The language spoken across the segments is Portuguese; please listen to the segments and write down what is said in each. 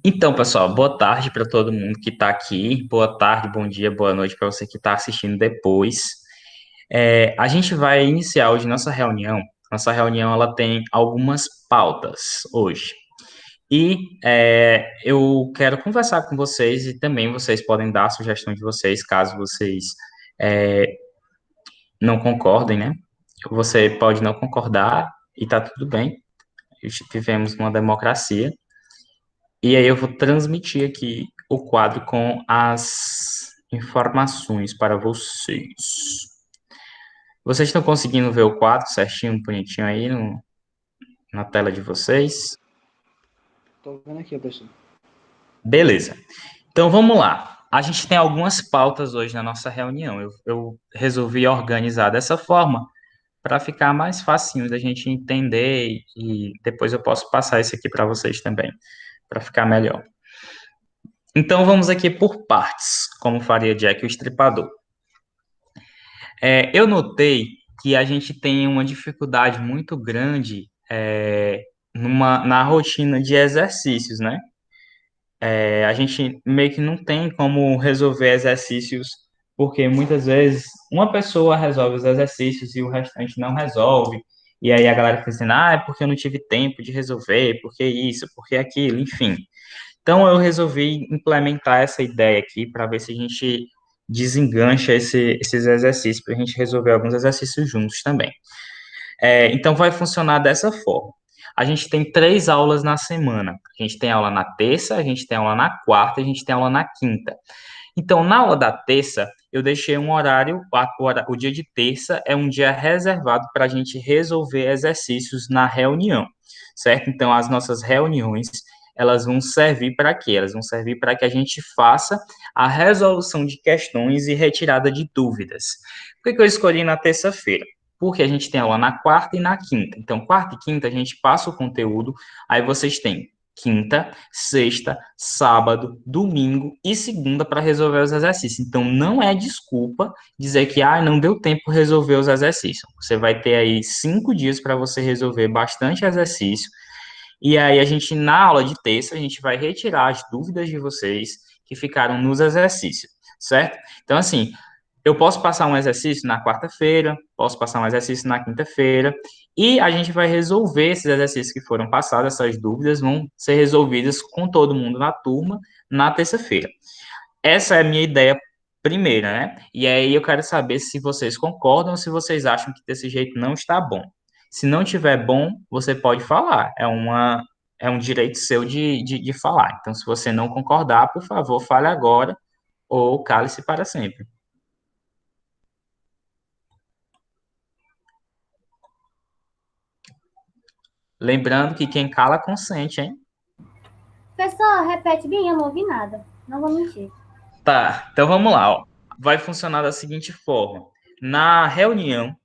Então, pessoal, boa tarde para todo mundo que está aqui. Boa tarde, bom dia, boa noite para você que está assistindo depois. A gente vai iniciar hoje nossa reunião. Nossa reunião ela tem algumas pautas hoje. Eu quero conversar com vocês e também vocês podem dar a sugestão de vocês, caso vocês é, não concordem, né? Você pode não concordar e tá tudo bem. Vivemos uma democracia. E aí eu vou transmitir aqui o quadro com as informações para vocês. Vocês estão conseguindo ver o quadro certinho, bonitinho aí na tela de vocês? Tô vendo aqui, professor. Beleza. Então vamos lá. A gente tem algumas pautas hoje na nossa reunião. Eu resolvi organizar dessa forma para ficar mais facinho da gente entender e depois eu posso passar isso aqui para vocês também, para ficar melhor. Então vamos aqui por partes, como faria Jack o Estripador. Eu notei que a gente tem uma dificuldade muito grande na rotina de exercícios, né? A gente meio que não tem como resolver exercícios, porque muitas vezes uma pessoa resolve os exercícios e o restante não resolve. E aí a galera fica dizendo, é porque eu não tive tempo de resolver, porque isso, porque aquilo, enfim. Então, eu resolvi implementar essa ideia aqui para ver se a gente desengancha esses exercícios, para a gente resolver alguns exercícios juntos também. Então, vai funcionar dessa forma. A gente tem 3 aulas na semana. A gente tem aula na terça, a gente tem aula na quarta, a gente tem aula na quinta. Então, na aula da terça, eu deixei um horário, o dia de terça é um dia reservado para a gente resolver exercícios na reunião, certo? Então, as nossas reuniões, elas vão servir para quê? Elas vão servir para que a gente faça a resolução de questões e retirada de dúvidas. Por que eu escolhi na terça-feira? Porque a gente tem aula na quarta e na quinta. Então, quarta e quinta a gente passa o conteúdo, aí vocês têm quinta, sexta, sábado, domingo e segunda para resolver os exercícios. Então, não é desculpa dizer que não deu tempo resolver os exercícios. Você vai ter aí 5 dias para você resolver bastante exercício. E aí, na aula de terça, a gente vai retirar as dúvidas de vocês que ficaram nos exercícios, certo? Então, assim, eu posso passar um exercício na quarta-feira, posso passar um exercício na quinta-feira, e a gente vai resolver esses exercícios que foram passados, essas dúvidas vão ser resolvidas com todo mundo na turma na terça-feira. Essa é a minha ideia primeira, né? E aí eu quero saber se vocês concordam ou se vocês acham que desse jeito não está bom. Se não tiver bom, você pode falar. É um direito seu de falar. Então, se você não concordar, por favor, fale agora ou cale-se para sempre. Lembrando que quem cala consente, hein? Pessoal, repete bem, eu não ouvi nada. Não vou mentir. Tá, então vamos lá, ó. Vai funcionar da seguinte forma. Na reunião,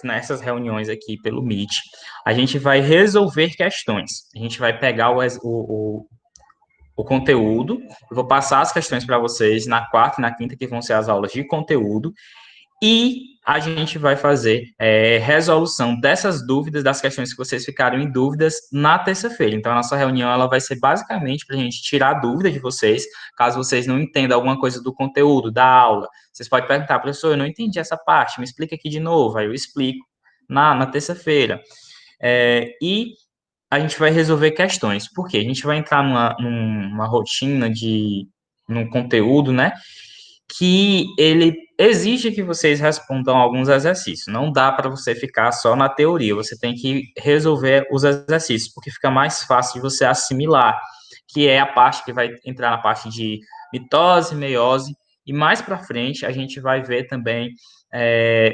nessas reuniões aqui pelo Meet, a gente vai resolver questões. A gente vai pegar o conteúdo, eu vou passar as questões para vocês na quarta e na quinta, que vão ser as aulas de conteúdo, e a gente vai fazer resolução dessas dúvidas, das questões que vocês ficaram em dúvidas na terça-feira. Então, a nossa reunião ela vai ser basicamente para a gente tirar a dúvida de vocês, caso vocês não entendam alguma coisa do conteúdo, da aula. Vocês podem perguntar, professor, eu não entendi essa parte, me explica aqui de novo, aí eu explico na terça-feira. E a gente vai resolver questões. Por quê? A gente vai entrar numa rotina num conteúdo, né? Que ele exige que vocês respondam alguns exercícios. Não dá para você ficar só na teoria, você tem que resolver os exercícios, porque fica mais fácil de você assimilar, que é a parte que vai entrar na parte de mitose, meiose, e mais para frente a gente vai ver também é,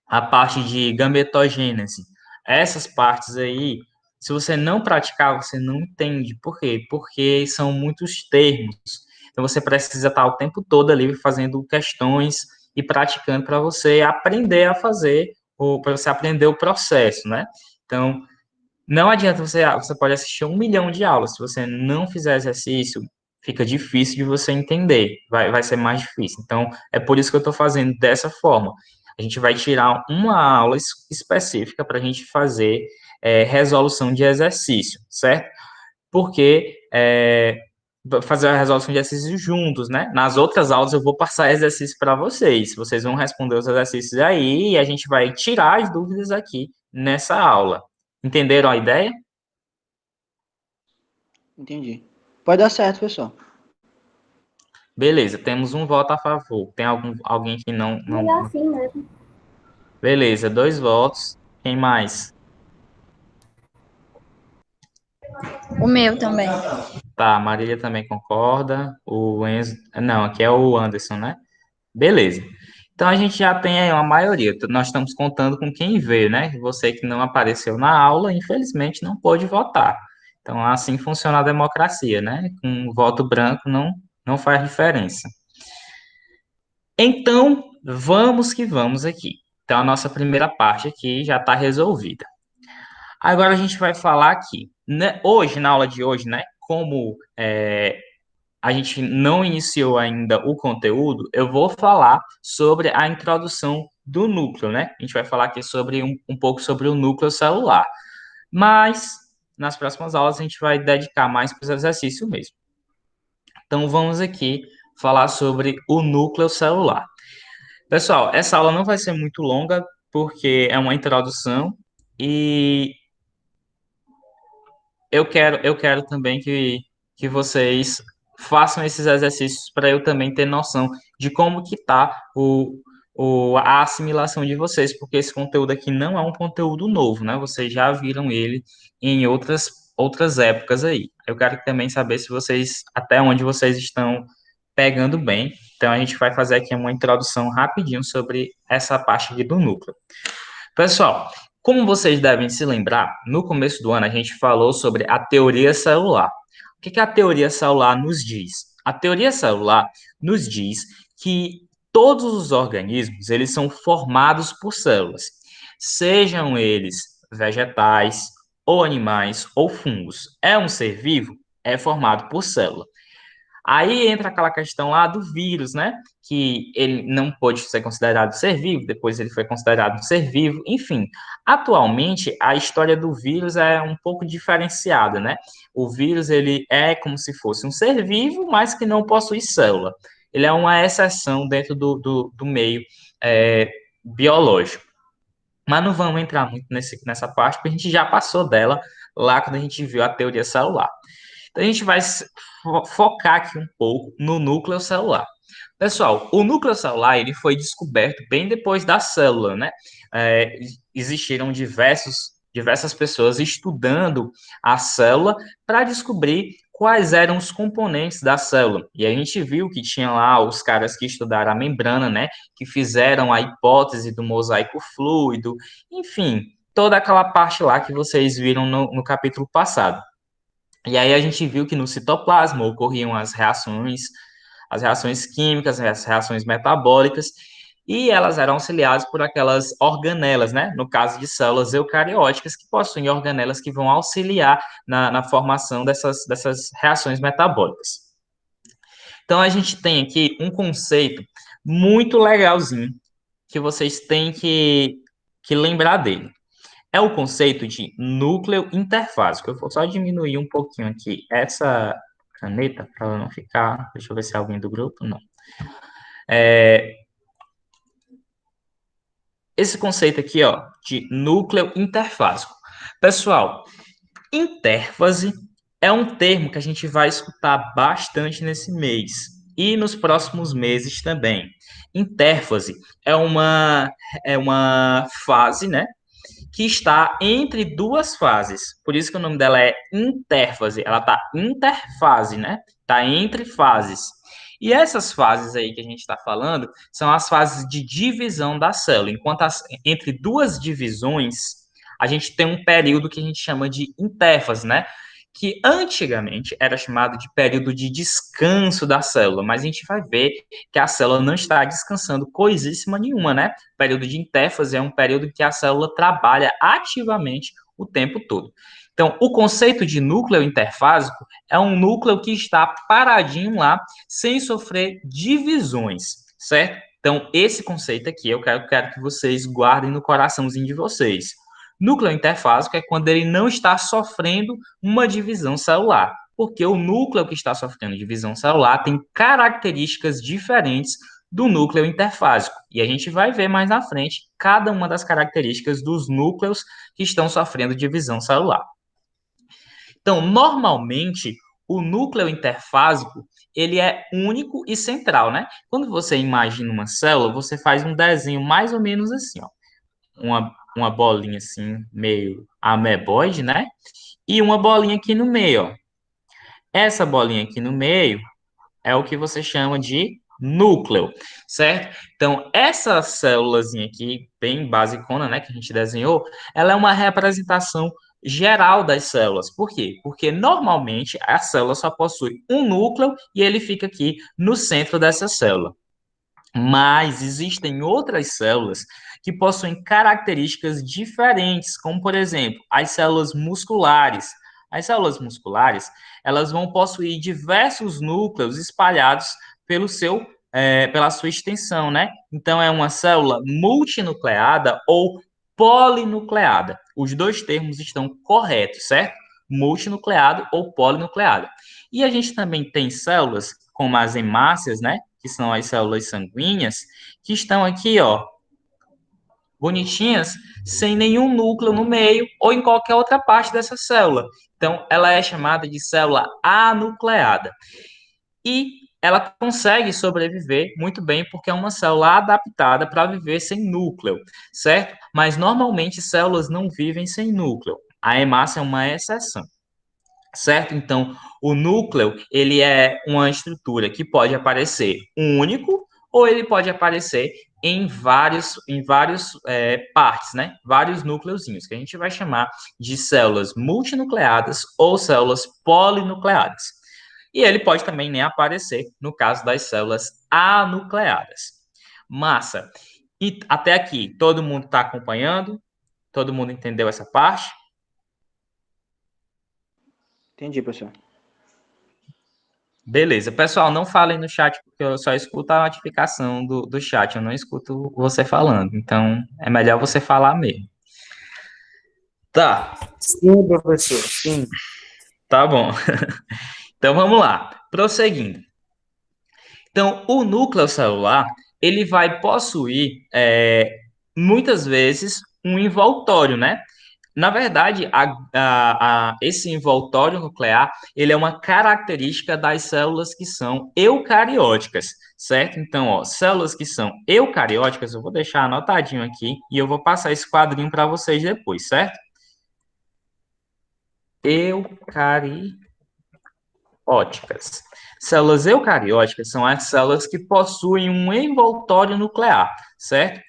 a parte de gametogênese. Essas partes aí, se você não praticar, você não entende. Por quê? Porque são muitos termos. Então você precisa estar o tempo todo ali fazendo questões e praticando para você aprender a fazer, ou para você aprender o processo, né? Então, não adianta você pode assistir 1 milhão de aulas, se você não fizer exercício, fica difícil de você entender, vai ser mais difícil. Então, é por isso que eu estou fazendo dessa forma. A gente vai tirar uma aula específica para a gente fazer resolução de exercício, certo? porque fazer a resolução de exercícios juntos, né? Nas outras aulas eu vou passar exercícios para vocês. Vocês vão responder os exercícios aí e a gente vai tirar as dúvidas aqui nessa aula. Entenderam a ideia? Entendi. Pode dar certo, pessoal. Beleza, temos um voto a favor. Tem alguém que Melhor assim mesmo. Beleza, 2 votos. Quem mais? O meu também. Tá, a Marília também concorda. O Enzo. Não, aqui é o Anderson, né? Beleza. Então a gente já tem aí uma maioria. Nós estamos contando com quem veio, né? Você que não apareceu na aula, infelizmente não pôde votar. Então assim funciona a democracia, né? Com um voto branco não faz diferença. Então, vamos que vamos aqui. Então a nossa primeira parte aqui já está resolvida. Agora a gente vai falar aqui, né? Hoje, na aula de hoje, né? Como a gente não iniciou ainda o conteúdo, eu vou falar sobre a introdução do núcleo, né? A gente vai falar aqui sobre um pouco sobre o núcleo celular. Mas nas próximas aulas a gente vai dedicar mais para os exercícios mesmo. Então vamos aqui falar sobre o núcleo celular. Pessoal, essa aula não vai ser muito longa, porque é uma introdução e eu quero também que vocês façam esses exercícios para eu também ter noção de como que tá a assimilação de vocês, porque esse conteúdo aqui não é um conteúdo novo, né? Vocês já viram ele em outras épocas aí. Eu quero também saber se vocês, até onde vocês estão pegando bem. Então, a gente vai fazer aqui uma introdução rapidinho sobre essa parte aqui do núcleo. Pessoal, como vocês devem se lembrar, no começo do ano a gente falou sobre a teoria celular. O que a teoria celular nos diz? A teoria celular nos diz que todos os organismos, eles são formados por células, sejam eles vegetais, ou animais, ou fungos. É um ser vivo? É formado por célula. Aí entra aquela questão lá do vírus, né? Que ele não pôde ser considerado ser vivo, depois ele foi considerado um ser vivo. Enfim, atualmente a história do vírus é um pouco diferenciada, né? O vírus ele é como se fosse um ser vivo, mas que não possui célula. Ele é uma exceção dentro do meio biológico. Mas não vamos entrar muito nessa parte, porque a gente já passou dela lá quando a gente viu a teoria celular. Então, a gente vai focar aqui um pouco no núcleo celular. Pessoal, o núcleo celular ele foi descoberto bem depois da célula, né? Existiram diversas pessoas estudando a célula para descobrir quais eram os componentes da célula. E a gente viu que tinha lá os caras que estudaram a membrana, né? Que fizeram a hipótese do mosaico fluido, enfim, toda aquela parte lá que vocês viram no capítulo passado. E aí a gente viu que no citoplasma ocorriam as reações químicas, as reações metabólicas, e elas eram auxiliadas por aquelas organelas, né? No caso de células eucarióticas, que possuem organelas que vão auxiliar na formação dessas reações metabólicas. Então a gente tem aqui um conceito muito legalzinho que vocês têm que lembrar dele. É o conceito de núcleo interfásico. Eu vou só diminuir um pouquinho aqui essa caneta para ela não ficar. Deixa eu ver se é alguém do grupo. Não. Esse conceito aqui, ó, de núcleo interfásico. Pessoal, intérfase é um termo que a gente vai escutar bastante nesse mês e nos próximos meses também. Intérfase é uma fase, né? Que está entre duas fases. Por isso que o nome dela é intérfase. Ela está interfase, né? Está entre fases. E essas fases aí que a gente está falando são as fases de divisão da célula. Enquanto entre duas divisões, a gente tem um período que a gente chama de intérfase, né? Que antigamente era chamado de período de descanso da célula, mas a gente vai ver que a célula não está descansando coisíssima nenhuma, né? O período de intérfase é um período que a célula trabalha ativamente o tempo todo. Então, o conceito de núcleo interfásico é um núcleo que está paradinho lá, sem sofrer divisões, certo? Então, esse conceito aqui eu quero que vocês guardem no coraçãozinho de vocês. Núcleo interfásico é quando ele não está sofrendo uma divisão celular, porque o núcleo que está sofrendo divisão celular tem características diferentes do núcleo interfásico. E a gente vai ver mais na frente cada uma das características dos núcleos que estão sofrendo divisão celular. Então, normalmente, o núcleo interfásico, ele é único e central, né? Quando você imagina uma célula, você faz um desenho mais ou menos assim, ó. Uma bolinha assim, meio ameboide, né? E uma bolinha aqui no meio, ó. Essa bolinha aqui no meio é o que você chama de núcleo, certo? Então, essa célulazinha aqui, bem basicona, né, que a gente desenhou, ela é uma representação geral das células. Por quê? Porque normalmente a célula só possui um núcleo e ele fica aqui no centro dessa célula. Mas existem outras células que possuem características diferentes, como, por exemplo, as células musculares. As células musculares, elas vão possuir diversos núcleos espalhados pela sua extensão, né? Então, é uma célula multinucleada ou polinucleada. Os dois termos estão corretos, certo? Multinucleado ou polinucleado. E a gente também tem células, como as hemácias, né? Que são as células sanguíneas, que estão aqui, ó, bonitinhas, sem nenhum núcleo no meio ou em qualquer outra parte dessa célula. Então, ela é chamada de célula anucleada. E ela consegue sobreviver muito bem porque é uma célula adaptada para viver sem núcleo, certo? Mas normalmente células não vivem sem núcleo. A hemácia é uma exceção. Certo? Então, o núcleo, ele é uma estrutura que pode aparecer único ou ele pode aparecer em vários partes, né? Vários núcleozinhos, que a gente vai chamar de células multinucleadas ou células polinucleadas. E ele pode também nem aparecer no caso das células anucleadas. Massa. E até aqui, todo mundo está acompanhando? Todo mundo entendeu essa parte? Entendi, professor. Beleza. Pessoal, não falem no chat, porque eu só escuto a notificação do chat, eu não escuto você falando. Então, é melhor você falar mesmo. Tá, Sim, professor, sim. tá bom. Então, vamos lá. Prosseguindo. Então, o núcleo celular, ele vai possuir, muitas vezes, um envoltório, né? Na verdade, esse envoltório nuclear, ele é uma característica das células que são eucarióticas, certo? Então, ó, células que são eucarióticas, eu vou deixar anotadinho aqui e eu vou passar esse quadrinho para vocês depois, certo? Eucarióticas. Células eucarióticas são as células que possuem um envoltório nuclear, certo?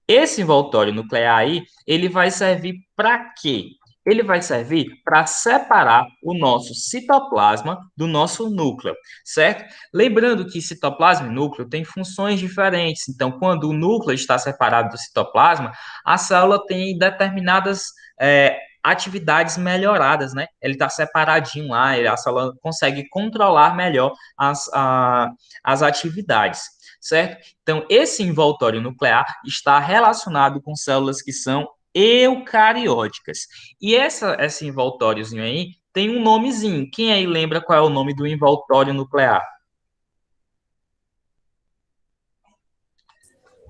Esse envoltório nuclear aí, ele vai servir para quê? Ele vai servir para separar o nosso citoplasma do nosso núcleo, certo? Lembrando que citoplasma e núcleo têm funções diferentes. Então, quando o núcleo está separado do citoplasma, a célula tem determinadas atividades melhoradas, né? Ele está separadinho lá, a célula consegue controlar melhor as atividades, certo? Então, esse envoltório nuclear está relacionado com células que são eucarióticas. E esse envoltóriozinho aí tem um nomezinho. Quem aí lembra qual é o nome do envoltório nuclear?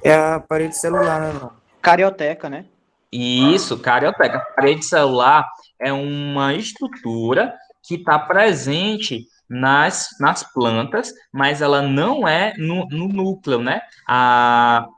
É a parede celular, né, não? Carioteca, né? Isso, carioteca. A parede celular é uma estrutura que está presente nas plantas, mas ela não é no núcleo, né? A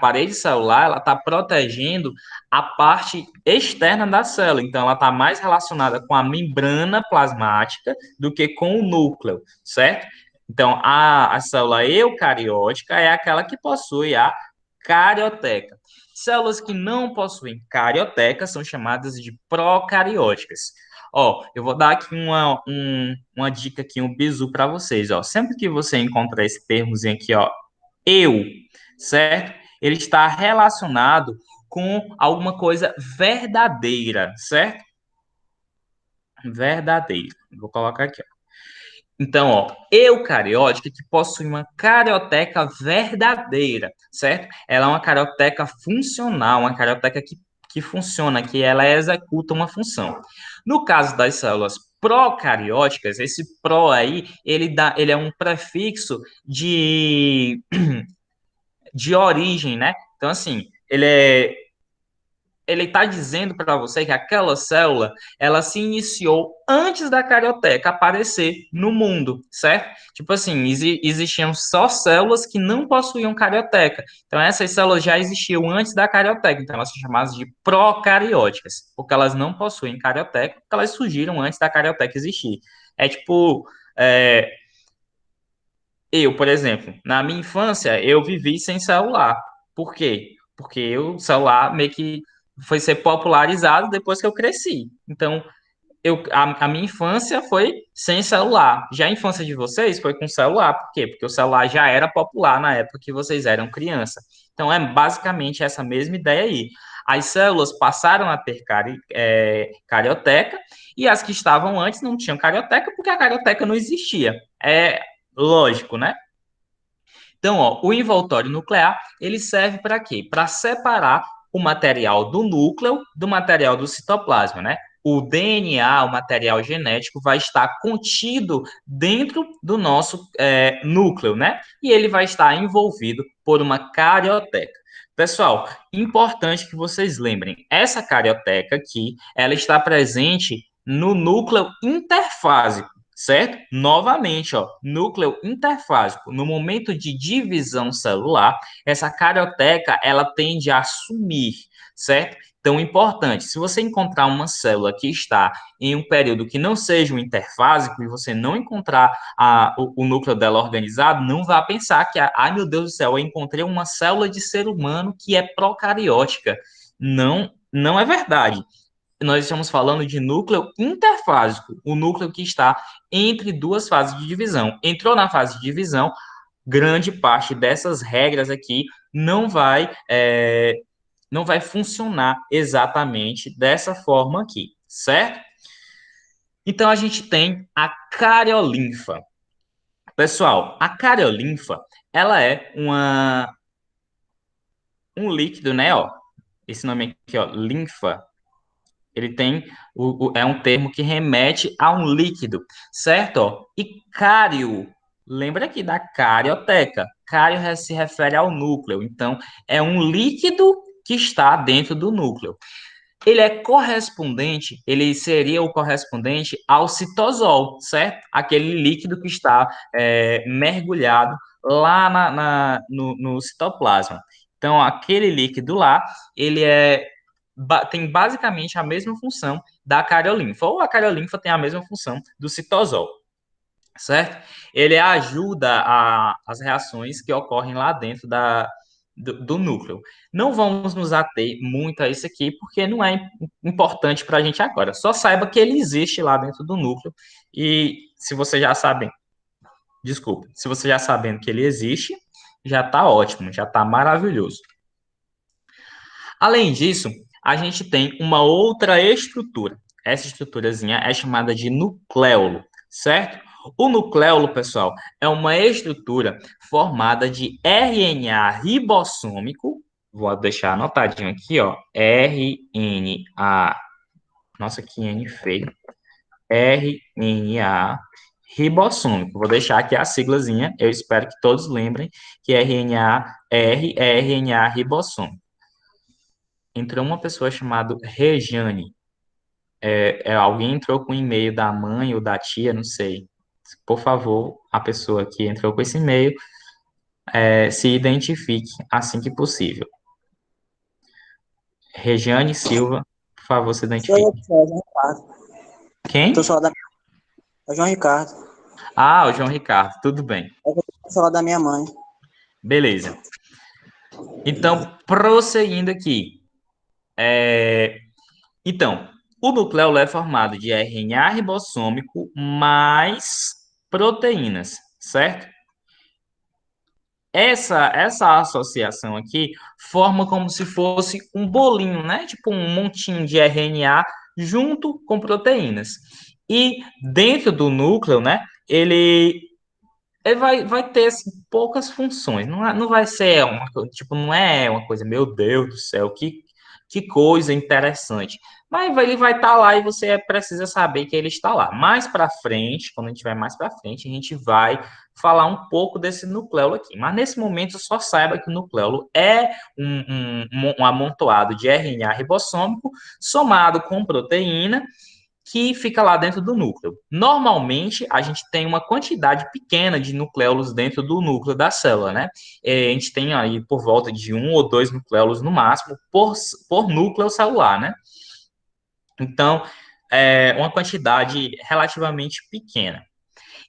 parede celular, ela está protegendo a parte externa da célula, então ela está mais relacionada com a membrana plasmática do que com o núcleo, certo? Então, a célula eucariótica é aquela que possui a carioteca. Células que não possuem carioteca são chamadas de procarióticas. Ó, eu vou dar aqui uma dica aqui, um bizu para vocês, ó. Sempre que você encontrar esse termozinho aqui, ó, eu, certo? Ele está relacionado com alguma coisa verdadeira, certo? Verdadeira. Vou colocar aqui, ó. Então, ó, eucariótica que possui uma carioteca verdadeira, certo? Ela é uma carioteca funcional, uma carioteca que que funciona, que ela executa uma função. No caso das células procarióticas, esse pró aí, ele é um prefixo de origem, né? Então, assim, ele está dizendo para você que aquela célula ela se iniciou antes da carioteca aparecer no mundo, certo? Tipo assim, existiam só células que não possuíam carioteca. Então, essas células já existiam antes da carioteca. Então, elas são chamadas de procarióticas, porque elas não possuem carioteca, porque elas surgiram antes da carioteca existir. É tipo, é, eu, por exemplo, na minha infância, eu vivi sem celular. Por quê? Porque o celular meio que foi ser popularizado depois que eu cresci. Então, a minha infância foi sem celular. Já a infância de vocês foi com celular. Por quê? Porque o celular já era popular na época que vocês eram criança. Então, é basicamente essa mesma ideia aí. As células passaram a ter carioteca e as que estavam antes não tinham carioteca porque a carioteca não existia. É lógico, né? Então, ó, o envoltório nuclear, ele serve para quê? Para separar o material do núcleo do material do citoplasma, né? O DNA, o material genético, vai estar contido dentro do nosso núcleo, né? E ele vai estar envolvido por uma carioteca. Pessoal, importante que vocês lembrem, essa carioteca aqui, ela está presente no núcleo interfásico, certo? Novamente, ó, núcleo interfásico. No momento de divisão celular, essa carioteca, ela tende a sumir, certo? Então, importante, se você encontrar uma célula que está em um período que não seja um interfásico e você não encontrar o núcleo dela organizado, não vá pensar que, ai meu Deus do céu, eu encontrei uma célula de ser humano que é procariótica. Não, não é verdade. Nós estamos falando de núcleo interfásico, o núcleo que está entre duas fases de divisão. Entrou na fase de divisão, grande parte dessas regras aqui não vai funcionar exatamente dessa forma aqui, certo? Então a gente tem a cariolinfa. Pessoal, a cariolinfa, ela é um líquido, né, ó. Esse nome aqui, ó, linfa, ele tem é um termo que remete a um líquido, certo? Ó, e cário, lembra aqui da carioteca. Cário se refere ao núcleo, então é um líquido que está dentro do núcleo. Ele é correspondente, ele seria o correspondente ao citosol, certo? Aquele líquido que está mergulhado lá no citoplasma. Então, aquele líquido lá, ele tem basicamente a mesma função da cariolinfa, ou a cariolinfa tem a mesma função do citosol, certo? Ele ajuda as reações que ocorrem lá dentro do núcleo. Não vamos nos ater muito a isso aqui, porque não é importante para a gente agora. Só saiba que ele existe lá dentro do núcleo, e se você já sabe, desculpa, se você já sabendo que ele existe, já está ótimo, já está maravilhoso. Além disso, a gente tem uma outra estrutura. Essa estruturazinha é chamada de nucleolo, certo? O nucleolo, pessoal, é uma estrutura formada de RNA ribossômico. Vou deixar anotadinho aqui, ó. RNA. Nossa, que N feio. RNA ribossômico. Vou deixar aqui a siglazinha. Eu espero que todos lembrem que RNA-R é RNA ribossômico. Entrou uma pessoa chamada Rejane. Alguém entrou com o e-mail da mãe ou da tia, não sei. Por favor, a pessoa que entrou com esse e-mail se identifique assim que possível. Regiane Silva, por favor, se identifique. João Ricardo. Quem? Tô falando da João Ricardo. Ah, o João Ricardo, tudo bem. Tô falando da minha mãe. Beleza. Então, prosseguindo aqui. Então, o nucleolo é formado de RNA ribossômico mais proteínas, certo? Essa associação aqui forma como se fosse um bolinho, né? Tipo um montinho de RNA junto com proteínas. E dentro do núcleo, né? Ele vai ter assim, poucas funções. Não vai ser não é uma coisa, meu Deus do céu, que coisa interessante. Mas ele vai estar lá e você precisa saber que ele está lá. Mais para frente, quando a gente vai mais para frente, a gente vai falar um pouco desse nucleolo aqui. Mas nesse momento, só saiba que o nucleolo é um amontoado de RNA ribossômico somado com proteína que fica lá dentro do núcleo. Normalmente, a gente tem uma quantidade pequena de nucleolos dentro do núcleo da célula, né? A gente tem aí por volta de 1 ou 2 nucleolos no máximo por núcleo celular, né? Então, é uma quantidade relativamente pequena.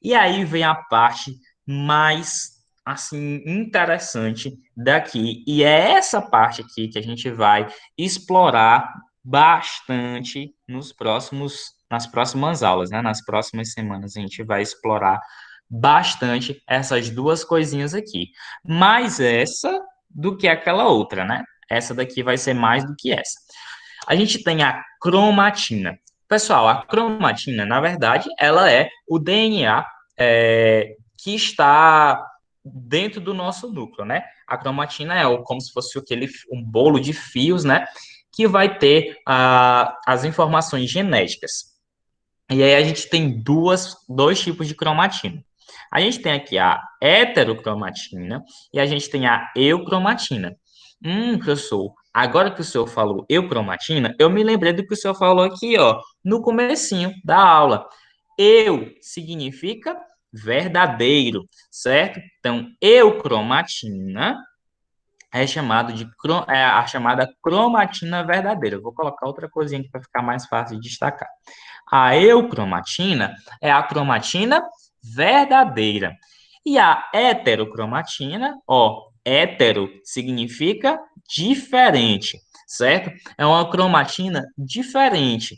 E aí vem a parte mais, assim, interessante daqui. E é essa parte aqui que a gente vai explorar bastante nas próximas aulas, né? Nas próximas semanas a gente vai explorar bastante essas duas coisinhas aqui. Mais essa do que aquela outra, né? Essa daqui vai ser mais do que essa. A gente tem a cromatina. Pessoal, a cromatina, na verdade, ela é o DNA que está dentro do nosso núcleo, né? A cromatina é como se fosse um bolo de fios, né? Que vai ter as informações genéticas. E aí a gente tem dois tipos de cromatina. A gente tem aqui a heterocromatina e a gente tem a eucromatina. Professor, agora que o senhor falou eucromatina, eu me lembrei do que o senhor falou aqui, ó, no comecinho da aula. Eu significa verdadeiro, certo? Então, eucromatina é a chamada cromatina verdadeira. Eu vou colocar outra coisinha aqui para ficar mais fácil de destacar. A eucromatina é a cromatina verdadeira. E a heterocromatina, ó, hétero significa diferente, certo? É uma cromatina diferente.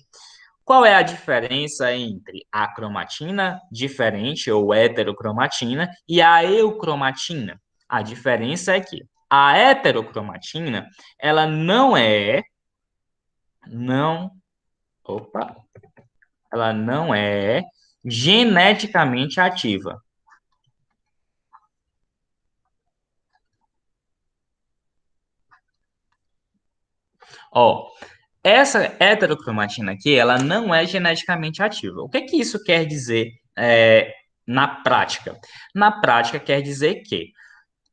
Qual é a diferença entre a cromatina diferente ou heterocromatina e a eucromatina? A diferença é que a heterocromatina, ela não, opa, ela não é geneticamente ativa. Ó, essa heterocromatina aqui, ela não é geneticamente ativa. O que que isso quer dizer na prática? Na prática, quer dizer que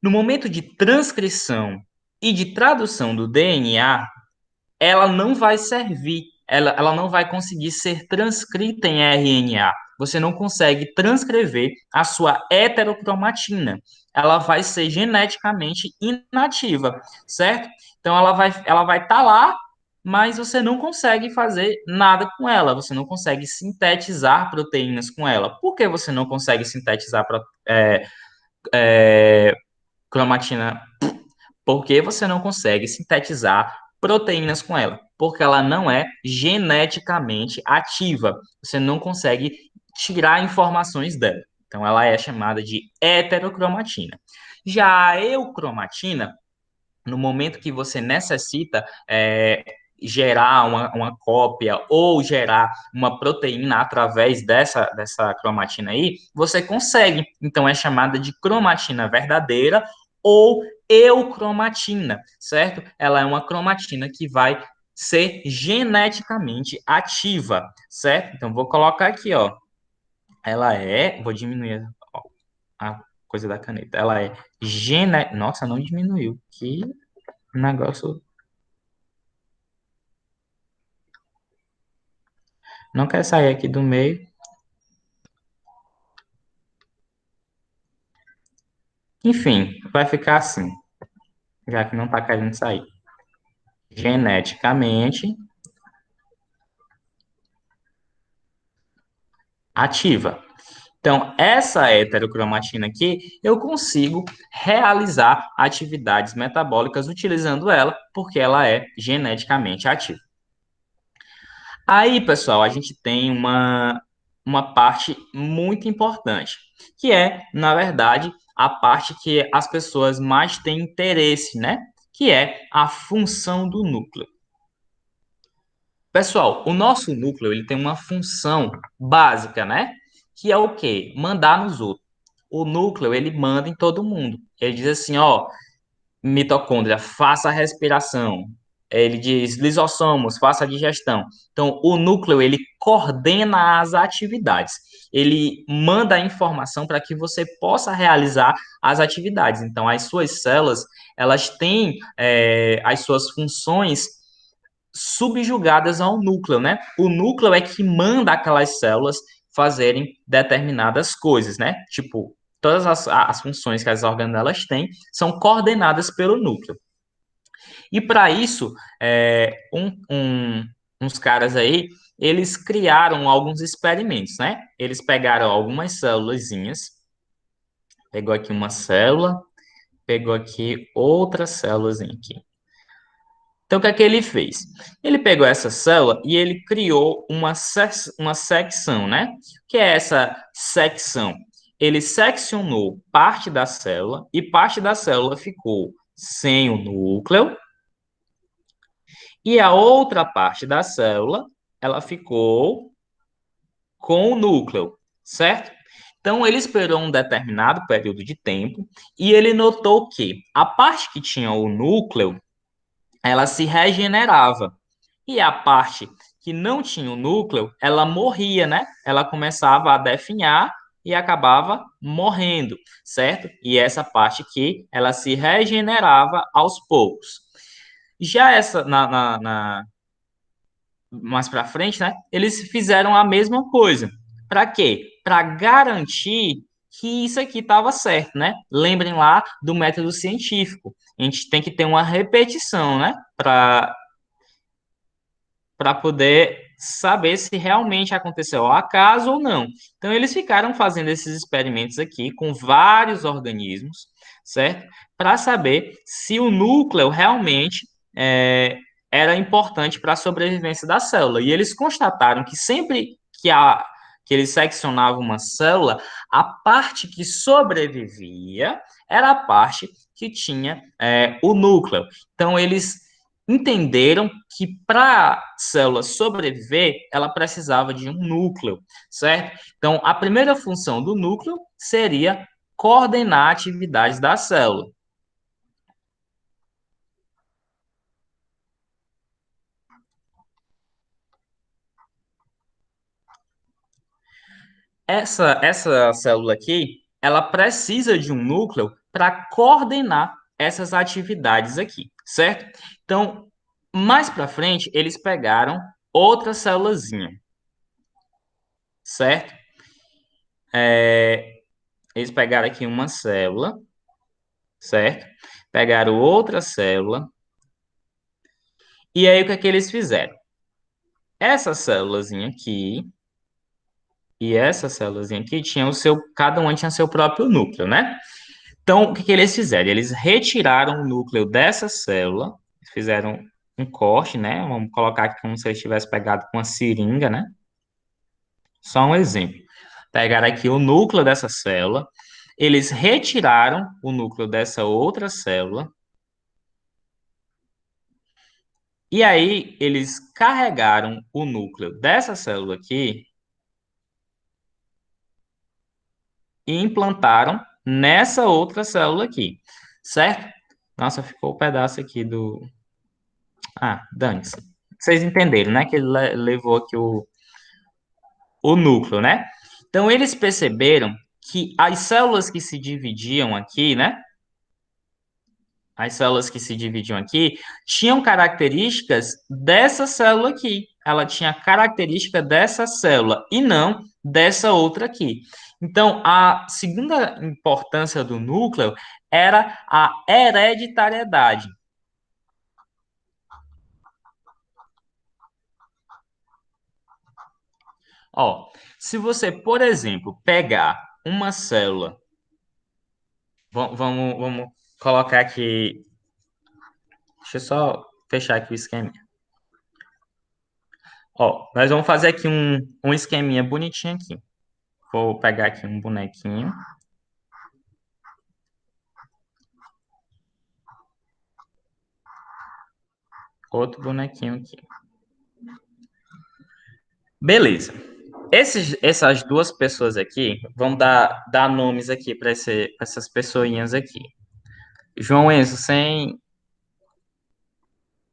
no momento de transcrição e de tradução do DNA, ela não vai servir, ela não vai conseguir ser transcrita em RNA. Você não consegue transcrever a sua heterocromatina. Ela vai ser geneticamente inativa, certo? Então ela vai estar lá, mas você não consegue fazer nada com ela. Você não consegue sintetizar proteínas com ela. Por que você não consegue sintetizar cromatina? Porque você não consegue sintetizar proteínas com ela, porque ela não é geneticamente ativa. Você não consegue tirar informações dela. Então, ela é chamada de heterocromatina. Já a eucromatina, no momento que você necessita gerar uma cópia ou gerar uma proteína através dessa cromatina aí, você consegue. Então, é chamada de cromatina verdadeira ou eucromatina, certo? Ela é uma cromatina que vai ser geneticamente ativa, certo? Então, vou colocar aqui, ó. Vou diminuir a coisa da caneta. Ela é Nossa, não diminuiu. Que negócio. Não quer sair aqui do meio. Enfim, vai ficar assim, já que não está querendo sair. Geneticamente ativa. Então, essa heterocromatina aqui, eu consigo realizar atividades metabólicas utilizando ela, porque ela é geneticamente ativa. Aí, pessoal, a gente tem uma parte muito importante, que é, na verdade, a parte que as pessoas mais têm interesse, né? Que é a função do núcleo. Pessoal, o nosso núcleo ele tem uma função básica, né? Que é o quê? Mandar nos outros. O núcleo ele manda em todo mundo. Ele diz assim, ó, mitocôndria, faça a respiração. ele diz lisossomos, faça a digestão. Então, o núcleo, ele coordena as atividades. Ele manda a informação para que você possa realizar as atividades. Então, as suas células, elas têm as suas funções subjugadas ao núcleo, né? O núcleo é que manda aquelas células fazerem determinadas coisas, né? Tipo, todas as funções que as organelas têm são coordenadas pelo núcleo. E para isso, uns caras aí, eles criaram alguns experimentos, né? Eles pegaram algumas célulazinhas, pegou aqui uma célula, pegou aqui outra célulazinha aqui. Então, o que é que ele fez? Ele pegou essa célula e ele criou uma secção, né? O que é essa secção? Ele seccionou parte da célula e parte da célula ficou sem o núcleo e a outra parte da célula, ela ficou com o núcleo, certo? Então, ele esperou um determinado período de tempo e ele notou que a parte que tinha o núcleo, ela se regenerava. E a parte que não tinha o núcleo, ela morria, né? Ela começava a definhar e acabava morrendo, certo? E essa parte aqui, ela se regenerava aos poucos. Já essa, mais para frente, né? Eles fizeram a mesma coisa. Para quê? Para garantir que isso aqui estava certo, né? Lembrem lá do método científico. A gente tem que ter uma repetição, né? Para poder saber se realmente aconteceu ao acaso ou não. Então, eles ficaram fazendo esses experimentos aqui com vários organismos, certo? Para saber se o núcleo realmente era importante para a sobrevivência da célula. E eles constataram que sempre que eles seccionavam uma célula, a parte que sobrevivia era a parte que tinha o núcleo. Então, eles entenderam que para a célula sobreviver, ela precisava de um núcleo, certo? Então, a primeira função do núcleo seria coordenar atividades da célula. Essa célula aqui, ela precisa de um núcleo para coordenar essas atividades aqui, certo? Então, mais para frente, eles pegaram outra célulazinha, certo? Eles pegaram aqui uma célula, certo? Pegaram outra célula. E aí, o que é que eles fizeram? Essa célulazinha aqui e essa célulazinha aqui tinha cada uma tinha seu próprio núcleo, né? Então, o que que eles fizeram? Eles retiraram o núcleo dessa célula, fizeram um corte, né? Vamos colocar aqui como se eles tivessem pegado com uma seringa, né? Só um exemplo. Pegaram aqui o núcleo dessa célula, eles retiraram o núcleo dessa outra célula, e aí eles carregaram o núcleo dessa célula aqui e implantaram nessa outra célula aqui, certo? Nossa, ficou o pedaço aqui do... Ah, dane-se. Vocês entenderam, né? Que ele levou aqui o núcleo, né? Então, eles perceberam que as células que se dividiam aqui, né? As células que se dividiam aqui tinham características dessa célula aqui. Ela tinha característica dessa célula e não dessa outra aqui. Então, a segunda importância do núcleo era a hereditariedade. Ó, se você, por exemplo, pegar uma célula, vamos colocar aqui, deixa eu só fechar aqui o esquema. Ó, nós vamos fazer aqui um esqueminha bonitinho aqui. Vou pegar aqui um bonequinho. Outro bonequinho aqui. Beleza. Essas duas pessoas aqui, vamos dar nomes aqui para essas pessoinhas aqui. João Enzo, sem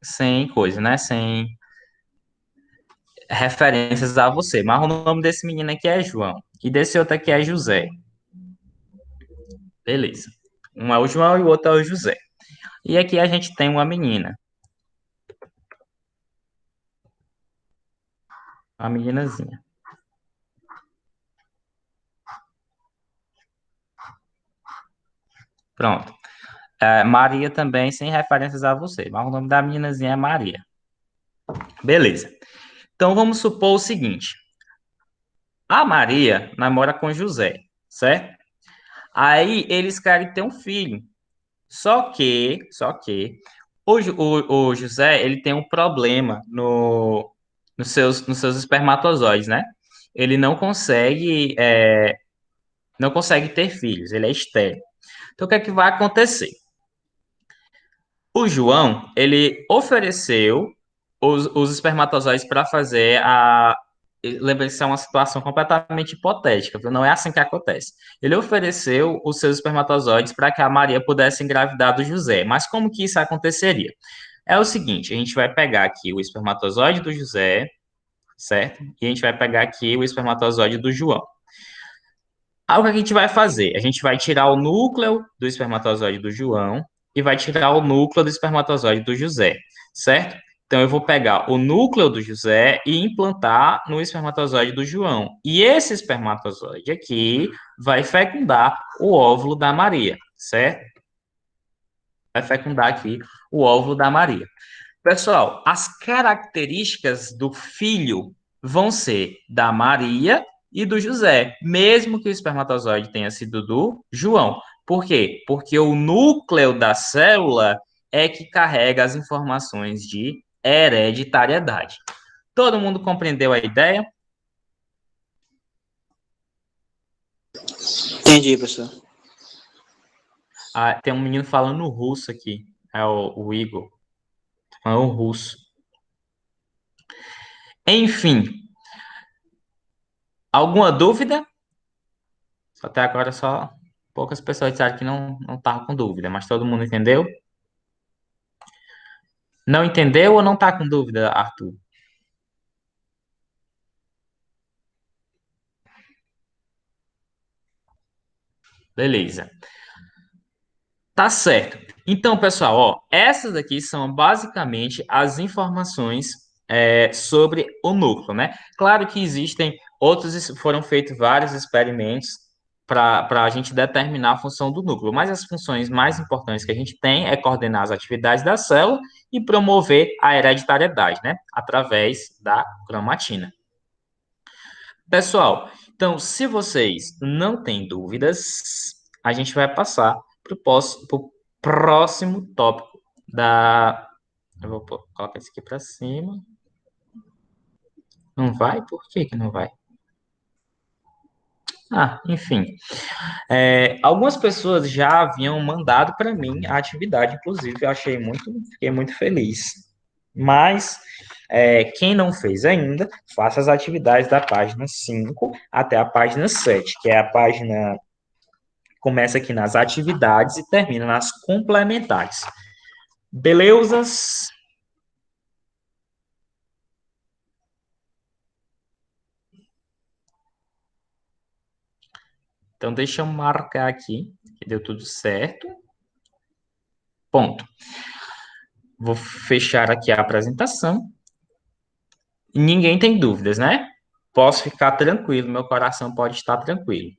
sem coisa, né? Sem referências a você. Mas o nome desse menino aqui é João. E desse outro aqui é José. Beleza. Um é o João e o outro é o José. E aqui a gente tem uma menina. Uma meninazinha. Pronto. Maria também, sem referências a você. Mas o nome da meninazinha é Maria. Beleza. Então vamos supor o seguinte. A Maria namora com José, certo? Aí eles querem ter um filho. Só que o José, ele tem um problema nos seus espermatozoides, né? Ele não consegue ter filhos, ele é estéril. Então, o que é que vai acontecer? O João, ele ofereceu os espermatozoides para fazer a. Lembra, isso é uma situação completamente hipotética, viu? Não é assim que acontece. Ele ofereceu os seus espermatozoides para que a Maria pudesse engravidar do José. Mas como que isso aconteceria? É o seguinte: a gente vai pegar aqui o espermatozoide do José, certo? E a gente vai pegar aqui o espermatozoide do João. Aí o que a gente vai fazer? A gente vai tirar o núcleo do espermatozoide do João e vai tirar o núcleo do espermatozoide do José, certo? Então eu vou pegar o núcleo do José e implantar no espermatozoide do João. E esse espermatozoide aqui vai fecundar o óvulo da Maria, certo? Vai fecundar aqui o óvulo da Maria. Pessoal, as características do filho vão ser da Maria e do José, mesmo que o espermatozoide tenha sido do João. Por quê? Porque o núcleo da célula é que carrega as informações de hereditariedade. Todo mundo compreendeu a ideia? Entendi, professor. Ah, tem um menino falando russo aqui, é o Igor, falando russo. Enfim, alguma dúvida? Até agora só poucas pessoas disseram que não estavam com dúvida, mas todo mundo entendeu? Não entendeu ou não está com dúvida, Arthur? Beleza. Tá certo. Então, pessoal, ó, essas aqui são basicamente as informações sobre o núcleo, né? Claro que existem outros, foram feitos vários experimentos para a gente determinar a função do núcleo, mas as funções mais importantes que a gente tem é coordenar as atividades da célula e promover a hereditariedade, né? Através da cromatina. Pessoal, então, se vocês não têm dúvidas, a gente vai passar para o próximo tópico da. Eu vou colocar isso aqui para cima. Não vai? Por que que não vai? Ah, enfim. Algumas pessoas já haviam mandado para mim a atividade, inclusive, eu fiquei muito feliz. Mas quem não fez ainda, faça as atividades da página 5 até a página 7, que é a página começa aqui nas atividades e termina nas complementares. Beleuzas? Então, deixa eu marcar aqui que deu tudo certo. Ponto. Vou fechar aqui a apresentação. Ninguém tem dúvidas, né? Posso ficar tranquilo, meu coração pode estar tranquilo.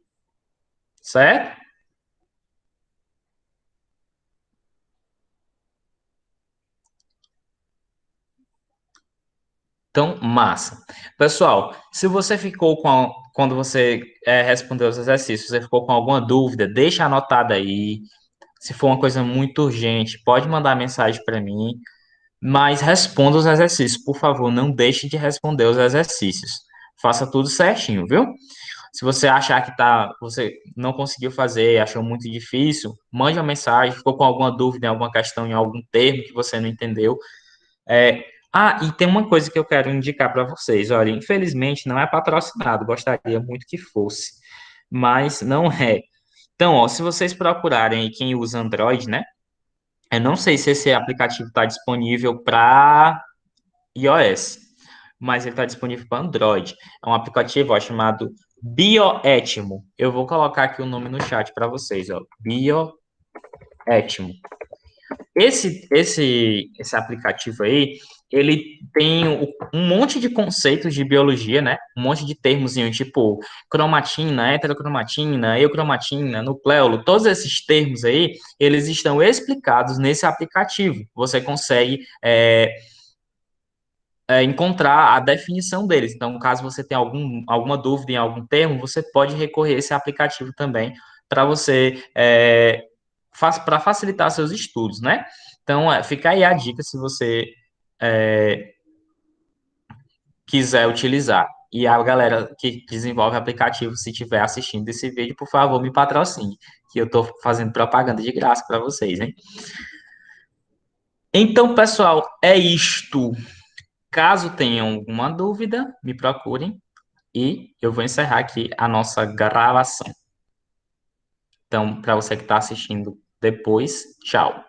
Certo? Então, massa. Pessoal, se você ficou quando você respondeu os exercícios, você ficou com alguma dúvida, deixa anotada aí. Se for uma coisa muito urgente, pode mandar mensagem para mim, mas responda os exercícios, por favor, não deixe de responder os exercícios. Faça tudo certinho, viu? Se você achar que você não conseguiu fazer, achou muito difícil, mande uma mensagem, ficou com alguma dúvida em alguma questão, em algum termo que você não entendeu. E tem uma coisa que eu quero indicar para vocês. Olha, infelizmente não é patrocinado, gostaria muito que fosse, mas não é. Então, ó, se vocês procurarem aí quem usa Android, né? Eu não sei se esse aplicativo está disponível para iOS, mas ele está disponível para Android. É um aplicativo, ó, chamado Bioetimo. Eu vou colocar aqui o nome no chat para vocês, ó. Bioetimo. Esse aplicativo aí, ele tem um monte de conceitos de biologia, né? Um monte de termozinhos, tipo cromatina, heterocromatina, eucromatina, nucleolo, todos esses termos aí, eles estão explicados nesse aplicativo. Você consegue encontrar a definição deles. Então, caso você tenha alguma dúvida em algum termo, você pode recorrer a esse aplicativo também para você para facilitar seus estudos, né? Então, fica aí a dica se você é, quiser utilizar. E a galera que desenvolve aplicativo, se estiver assistindo esse vídeo, por favor, me patrocine, que eu estou fazendo propaganda de graça para vocês, hein? Então, pessoal, é isto. Caso tenham alguma dúvida, me procurem e eu vou encerrar aqui a nossa gravação. Então, para você que está assistindo depois, tchau.